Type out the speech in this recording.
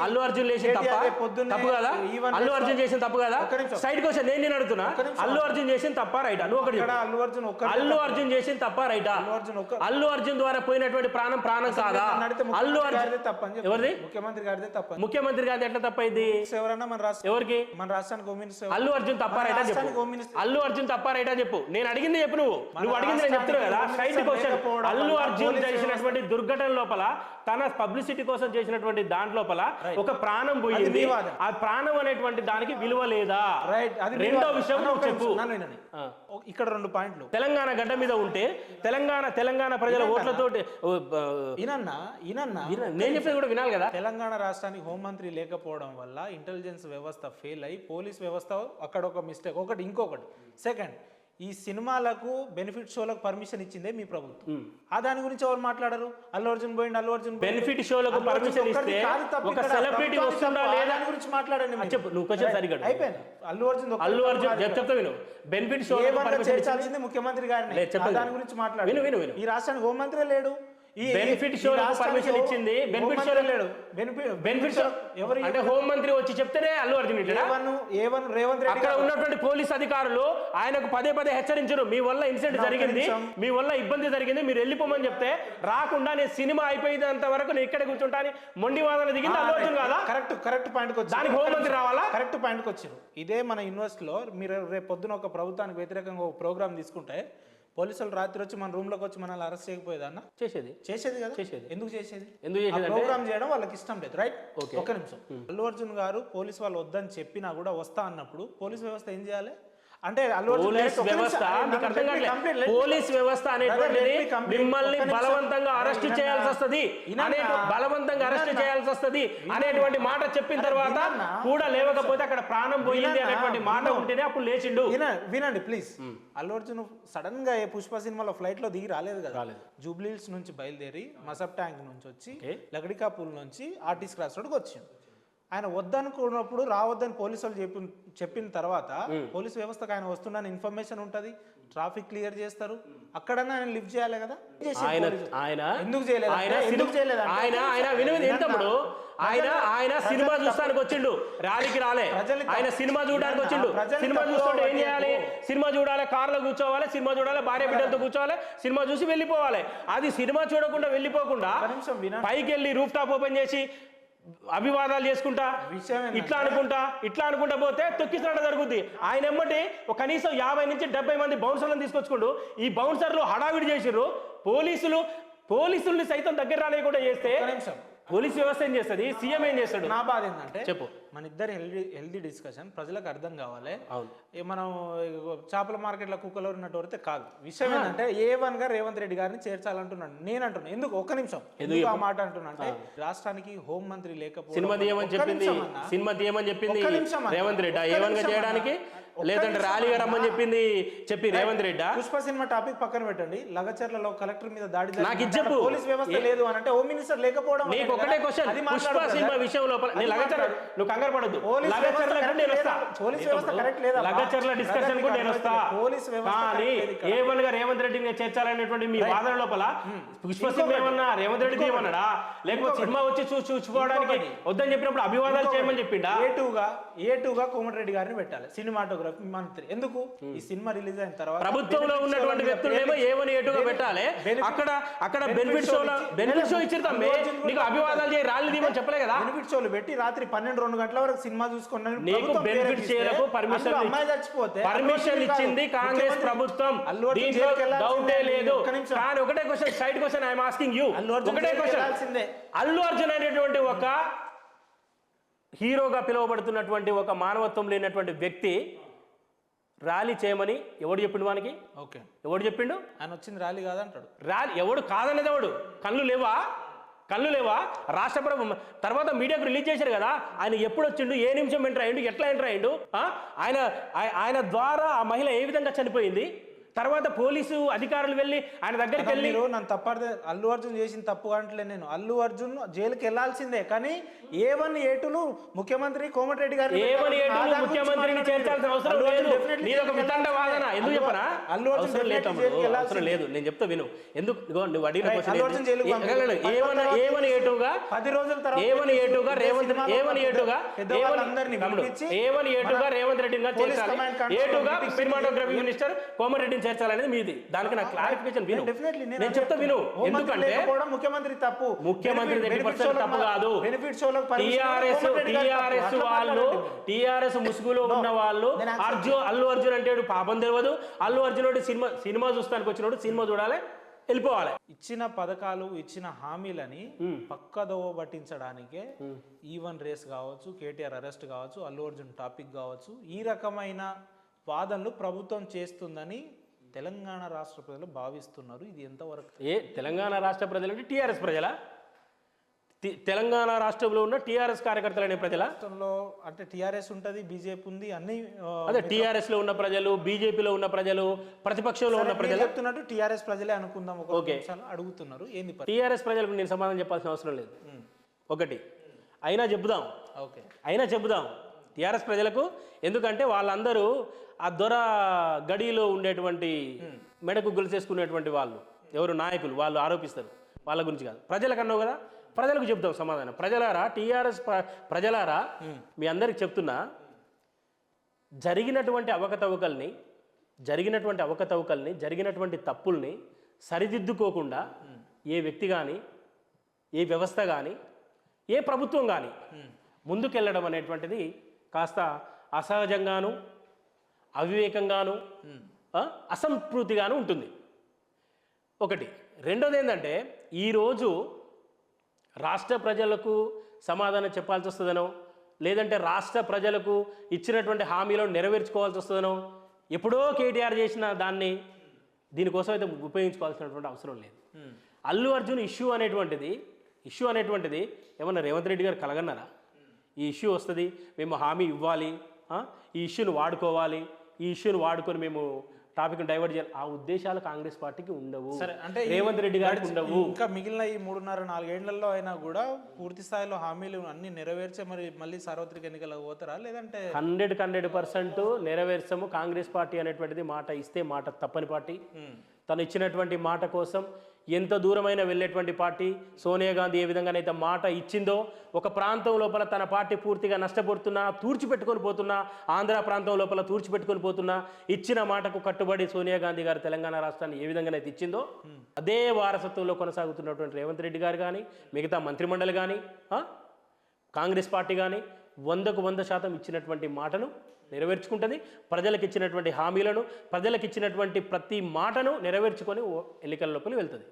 అల్లు అర్జున్ చేసిన తప్పు కదా? అల్లు అర్జున్ చేసిన తప్పు కదా? సైడ్ క్వశ్చన్ నేను అడుగుతున్నా, అల్లు అర్జున్ చేసిన తప్ప రైటా? నువ్వు ఒకటి అల్లు అర్జున్ చేసిన తప్ప రైటా? అల్లు అర్జున్ ద్వారా పోయినటువంటి ప్రాణం కాదా? అల్లు అర్జున్ ఎవరిది? ముఖ్యమంత్రి గారిది ఎట్లా తప్పైంది? ఎవరికి? మన రాష్ట్రానికి అల్లు అర్జున్ తప్ప రైటా చెప్పు. అల్లు అర్జున్ తప్ప రైటా చెప్పు. నేను అడిగింది చెప్పు. నువ్వు అడిగింది నేను చెప్తున్నా కదా. Side question. అల్లు అర్జున్ చేసినటువంటి దుర్ఘటన లోపల, తన పబ్లిసిటీ కోసం చేసినటువంటి దాంట్లోపల ఒక ప్రాణం పోయింది. ఆ ప్రాణం అనేటువంటి దానికి విలువ లేదా? రెండో విషయం నువ్వు చెప్పు. ఇక్కడ 2 పాయింట్లు. తెలంగాణ గడ్డ మీద ఉంటే తెలంగాణ ప్రజల ఓట్లతోటి నేను చెప్పేది కూడా వినాలి కదా. తెలంగాణ రాష్ట్రానికి హోంమంత్రి లేకపోవడం వల్ల ఇంటెలిజెన్స్ వ్యవస్థ ఫెయిల్ అయ్యి పోలీస్ వ్యవస్థ అక్కడ ఒక మిస్టేక్. ఇంకొకటి సెకండ్, ఈ సినిమాలకు బెనిఫిట్ షోలకు పర్మిషన్ ఇచ్చిందే మీ ప్రభుత్వం. దాని గురించి ఎవరు మాట్లాడరు? అల్లు అర్జున్ బెనిఫిట్ షోలకు పర్మిషన్ ఇస్తే ఒక సెలబ్రిటీ వస్తుందా లేదా గురించి మాట్లాడండి. చెప్పు. నువ్వు క్వశ్చన్ సరిగ్గా అయిపోయింది. అల్లు అర్జున్ చెప్తా విను. బెనిఫిట్ షో చేర్చాల్సింది ముఖ్యమంత్రి గారిని. దాని గురించి మాట్లాడు. విను. ఈ రాష్ట్రానికి హోంమంత్రి లేడు. బెనిఫిట్ షో పర్మిషన్ ఇచ్చింది. బెనిఫిట్ షో ఎవరు అంటే హోం మంత్రి వచ్చి చెప్తేనే అల్లు అర్జున్ రేవంత్ రెడ్డి అక్కడ ఉన్నటువంటి పోలీస్ అధికారులు ఆయనకు పదే హెచ్చరించారు, మీ వల్ల ఇన్సిడెంట్ జరిగింది, మీ వల్ల ఇబ్బంది జరిగింది, మీరు వెళ్ళిపోమని చెప్తే రాకుండా నేను సినిమా అయిపోయినంత వరకు నేను ఇక్కడ కూర్చుంటా అని మొండి వాదన దిగింది అల్లు అర్జున్ కాదా? కరెక్ట్ పాయింట్కి వచ్చి దానికి హోం మంత్రి రావాలా? కరెక్ట్ పాయింట్కి వచ్చారు. ఇదే మన యూనివర్సిటీలో మీరు రేపు పొద్దున ఒక ప్రభుత్వానికి వ్యతిరేకంగా ఒక ప్రోగ్రామ్ తీసుకుంటే పోలీసులు రాత్రి వచ్చి మన రూమ్ లోకి వచ్చి మనల్ని అరెస్ట్ చేయకపోయేదా అన్న? చేసేది కదా. ఎందుకు చేసేది? ప్రోగ్రామ్ చేయడం వాళ్ళకి ఇష్టం లేదు. రైట్. ఒక నిమిషం. అల్లు అర్జున్ గారు పోలీసు వాళ్ళు వద్దని చెప్పినా కూడా వస్తా అన్నప్పుడు పోలీస్ వ్యవస్థ ఏం చేయాలి అంటే పోలీస్ వ్యవస్థ అనేటువంటిది మిమ్మల్ని బలవంతంగా అరెస్ట్ చేయాల్సి వస్తుంది అనేటువంటి మాట చెప్పిన తర్వాత కూడా లేవకపోతే అక్కడ ప్రాణం పోయింది అనేటువంటి మాట ఉంటేనే అప్పుడు లేచిండు. వినండి ప్లీజ్. అల్లు అర్జున్ సడన్ గా పుష్ప సినిమాలో ఫ్లైట్ లో దిగి రాలేదు కదా. జూబ్లీహిల్స్ నుంచి బయలుదేరి మసబ్ ట్యాంక్ నుంచి వచ్చి లగడికాపూల్ నుంచి ఆర్టీసీ క్రాస్ రోడ్కి వచ్చింది. ఆయన వద్దనుకున్నప్పుడు రావద్దని పోలీసులు చెప్పిన తర్వాత పోలీస్ వ్యవస్థకు ఆయన వస్తుందని ఇన్ఫర్మేషన్ ఉంటుంది, ట్రాఫిక్ క్లియర్ చేస్తారు, అక్కడన్నా ఆయన లిఫ్ట్ చేయాలి కదా. ఎందుకు చేయలేదు? ఆయన సినిమా చూస్తానికి వచ్చిండు, ర్యాలీకి రాలే. ఆయన సినిమా చూడడానికి వచ్చిండు. సినిమా చూస్తుంటే ఏం చేయాలి? సినిమా చూడాలి, కార్లో కూర్చోవాలి, సినిమా చూడాలి, భార్య బిడ్డలతో కూర్చోవాలి, సినిమా చూసి వెళ్ళిపోవాలి. అది సినిమా చూడకుండా వెళ్ళిపోకుండా పైకి వెళ్ళి రూఫ్ టాప్ ఓపెన్ చేసి అభివాదాలు చేసుకుంటా ఇట్లా అనుకుంటా పోతే తొక్కిసలాట జరుగుద్ది. ఆయన ఎమ్మటి కనీసం 50 నుంచి 70 మంది బౌన్సర్లను తీసుకొచ్చుకుంటూ ఈ బౌన్సర్లు హడావిడి చేసిర్రు. పోలీసుల్ని సైతం దగ్గర రాలేకుండా చేస్తే పోలీస్ వ్యవస్థ ఏం చేస్తుంది? సీఎం ఏం చేస్తాడు? నా బాధ ఏంటంటే చెప్పు, మన ఇద్దరు హెల్దీ డిస్కషన్ ప్రజలకు అర్థం కావాలి. మనం చేపల మార్కెట్లో కుక్కలు ఉన్నట్టు వస్తే కాదు. విషయం ఏంటంటే A1 గా రేవంత్ రెడ్డి గారిని చేర్చాలంటున్నాను. నేను అంటున్నాను ఎందుకు, ఒక్క నిమిషం ఎందుకు ఆ మాట అంటున్నా అంటే రాష్ట్రానికి హోం మంత్రి లేకపోతే సినిమా తీయమని చెప్పింది రేవంత్ రెడ్డి A1 గా చేయడానికి, లేదంటే ర్యాలీగా రమ్మని చెప్పి రేవంత్ రెడ్డి. పుష్ప సినిమా టాపిక్ పక్కన పెట్టండి. లగచర్లలో కలెక్టర్ మీద దాడి జరిగింది, పోలీస్ వ్యవస్థ లేదు అని అంటే హోమ్ మినిస్టర్ లేకపోవడం. ఒకటే క్వశ్చన్, పుష్ప సినిమా విషయం లోపల నువ్వు కంగారు పడద్దు. లగచర్ల డిస్కషన్ కూడా నేను వస్తా. కానీ A1 గా రేవంత్ రెడ్డిని చేర్చాలనేటువంటి మీ వాదన లోపల పుష్ప సినిమా ఏమన్నా రేవంత్ రెడ్డి ఏమన్నాడా? లేకపోతే సినిమా వచ్చి చూసుకోవడానికి వద్దని చెప్పినప్పుడు అభివాదాలు చేయమని చెప్పిండా? A2 గా కోమటిరెడ్డి గారిని పెట్టాలి సినిమాటోగ్రఫీ మంత్రి. ఎందుకు? ఈ సినిమా రిలీజ్ అయిన తర్వాత ప్రభుత్వంలో ఉన్నటువంటి వ్యక్తులు A1 A2 గా పెట్టాలి. అక్కడ బెనిఫిట్ షో ఇచ్చిర్తాం. నీకు అభివాదాలు చేయి, ర్యాలీ తీయమని చెప్పలే కదా. బెనిఫిట్ షోలు పెట్టి రాత్రి 12-2 గంటల వరకు సినిమా చూసుకున్నాను. నీకు బెనిఫిట్ షోలకు అమ్మాయి చచ్చిపోతే పర్మిషన్ ఇచ్చింది కాంగ్రెస్ ప్రభుత్వం, దీంట్లో డౌటే లేదు. కానీ ఒకటే question, side question I'm asking you. ఒకటే క్వశ్చన్, అల్లు అర్జున్ అనేటువంటి ఒక హీరోగా పిలువబడుతున్నటువంటి ఒక మానవత్వం లేనటువంటి వ్యక్తి ర్యాలీ చేయమని ఎవడు చెప్పిండు? వానికి ఎవడు చెప్పిండు? ఆయన వచ్చింది ర్యాలీ కాదంటాడు. ర్యాలీ ఎవడు కాదనేది ఎవడు? కళ్ళు లేవా? రాష్ట్ర ప్రభుత్వం తర్వాత మీడియాకు రిలీజ్ చేశారు కదా. ఆయన ఎప్పుడు వచ్చిండు, ఏ నిమిషం ఎంటర్ అయ్యిండు, ఎట్లా ఎంటర్ అయ్యిండు, ఆయన ద్వారా ఆ మహిళ ఏ విధంగా చనిపోయింది, తర్వాత పోలీసు అధికారులు వెళ్ళి ఆయన దగ్గరికి వెళ్ళి మీరు నన్ను తప్పడితే అల్లు అర్జున్ చేసిన తప్పు అంటే నేను అల్లు అర్జున్ జైలుకి వెళ్లాల్సిందే, కానీ A1 A2 ముఖ్యమంత్రి కోమటిరెడ్డి గారు ముఖ్యమంత్రిని చేర్చాల్సిన అవసరం లేదు. నీది ఒక వితండ వాదన. ఎందుకు చెప్పనా? అల్లు అర్జున్ అవసరం లేదు తమ్ముడు, అవసరం లేదు. నేను చెప్తా విను. ఎందుకు నువ్వు అడిగిన అల్లు అర్జున్ జైలుకి A1 A2గా 10 రోజుల తర్వాత A1 A2గా రేవంత్ రెడ్డిని చేర్చాలి, A2గా సినిమాటోగ్రఫీ మినిస్టర్ కోమటిరెడ్డిని చేర్చాలనేది మీది. దానికి నాకు క్లారిఫికేషన్ విను. నేను చెప్తా విను. ఎందుకంటే ముఖ్యమంత్రి తప్పు, ముఖ్యమంత్రి 80% తప్పు కాదు. టిఆర్ఎస్ ముసుగులో ఉన్న వాళ్ళు అల్లు అర్జున్ అంటే పాపం తెలియదు. అల్లు అర్జున్ సినిమా చూస్తానికి వచ్చినప్పుడు సినిమా చూడాలి, వెళ్ళిపోవాలి. ఇచ్చిన పథకాలు ఇచ్చిన హామీలని పక్కదోవ పట్టించడానికే ఈవెన్ రేస్ కావచ్చు, కేటీఆర్ అరెస్ట్ కావచ్చు, అల్లు అర్జున్ టాపిక్ కావచ్చు, ఈ రకమైన వాదనలు ప్రభుత్వం చేస్తుందని తెలంగాణ రాష్ట్ర ప్రజలు భావిస్తున్నారు. ఇది ఎంతవరకు? తెలంగాణ రాష్ట్ర ప్రజలు అంటే టీఆర్ఎస్ ప్రజల, తెలంగాణ రాష్ట్రంలో ఉన్న టీఆర్ఎస్ కార్యకర్తలు అనే ప్రజల, రాష్ట్రంలో అంటే టీఆర్ఎస్ ఉంటుంది, బీజేపీ ఉంది, అన్ని అదే టీఆర్ఎస్ లో ఉన్న ప్రజలు, బీజేపీలో ఉన్న ప్రజలు, ప్రతిపక్షంలో ఉన్న ప్రజలు చెప్తున్నట్టు టీఆర్ఎస్ ప్రజలే అనుకుందాం. అడుగుతున్నారు ఏంది టీఆర్ఎస్ ప్రజలకు నేను సమాధానం చెప్పాల్సిన అవసరం లేదు. ఒకటి అయినా చెబుదాం, టీఆర్ఎస్ ప్రజలకు. ఎందుకంటే వాళ్ళందరూ ఆ దొర గడిలో ఉండేటువంటి మెడకు గొలుసేసుకునేటువంటి వాళ్ళు ఎవరు నాయకులు, వాళ్ళు ఆరోపిస్తారు. వాళ్ళ గురించి కాదు, ప్రజలకు అన్నావు కదా, ప్రజలకు చెప్తాం సమాధానం. ప్రజలారా, టీఆర్ఎస్ ప్రజలారా, మీ అందరికి చెప్తున్నా, జరిగినటువంటి అవకతవకల్ని జరిగినటువంటి తప్పుల్ని సరిదిద్దుకోకుండా ఏ వ్యక్తి కానీ, ఏ వ్యవస్థ కానీ, ఏ ప్రభుత్వం కానీ ముందుకెళ్ళడం అనేటువంటిది కాస్త అసహజంగాను, అవివేకంగాను, అసంస్కృతిగాను ఉంటుంది. ఒకటి. రెండోది ఏంటంటే, ఈరోజు రాష్ట్ర ప్రజలకు సమాధానం చెప్పాల్సి వస్తుందనో, లేదంటే రాష్ట్ర ప్రజలకు ఇచ్చినటువంటి హామీలను నెరవేర్చుకోవాల్సి వస్తుందనో, ఎప్పుడో కేటీఆర్ చేసిన దాన్ని దీనికోసం అయితే ఉపయోగించుకోవాల్సినటువంటి అవసరం లేదు. అల్లు అర్జున్ ఇష్యూ అనేటువంటిది ఏమన్నా రేవంత్ రెడ్డి గారు కలగన్నారా? ఈ ఇష్యూ వస్తుంది, మేము హామీ ఇవ్వాలి, ఈ ఇష్యూను వాడుకోవాలి, ఈ ఇష్యూను వాడుకొని మేము టాపిక్ డైవర్ట్ చేయాలి, ఆ ఉద్దేశాలు కాంగ్రెస్ పార్టీకి ఉండవు. అంటే రేవంత్ రెడ్డి గారికి ఉండవు. ఇంకా మిగిలిన ఈ 3.5-4 ఏళ్లలో అయినా కూడా పూర్తి స్థాయిలో హామీలు అన్ని నెరవేర్చే మళ్ళీ సార్వత్రిక ఎన్నికలకు పోతారా, లేదంటే 100% నెరవేర్చము. కాంగ్రెస్ పార్టీ అనేటువంటిది మాట ఇస్తే మాట తప్పని పార్టీ. తను ఇచ్చినటువంటి మాట కోసం ఎంత దూరమైన వెళ్ళేటువంటి పార్టీ. సోనియా గాంధీ ఏ విధంగానైతే మాట ఇచ్చిందో, ఒక ప్రాంతం లోపల తన పార్టీ పూర్తిగా నష్టపోతున్నా, తూర్చిపెట్టుకొని పోతున్నా, ఆంధ్ర ప్రాంతం లోపల తూర్చిపెట్టుకొని పోతున్నా, ఇచ్చిన మాటకు కట్టుబడి సోనియా గాంధీ గారు తెలంగాణ రాష్ట్రాన్ని ఏ విధంగానైతే ఇచ్చిందో అదే వారసత్వంలో కొనసాగుతున్నటువంటి రేవంత్ రెడ్డి గారు కానీ, మిగతా మంత్రిమండలి కానీ, కాంగ్రెస్ పార్టీ కానీ 100% ఇచ్చినటువంటి మాటను నెరవేర్చుకుంటుంది. ప్రజలకు ఇచ్చినటువంటి హామీలను, ప్రజలకు ఇచ్చినటువంటి ప్రతి మాటను నెరవేర్చుకొని ఎన్నికల లోపల వెళ్తుంది.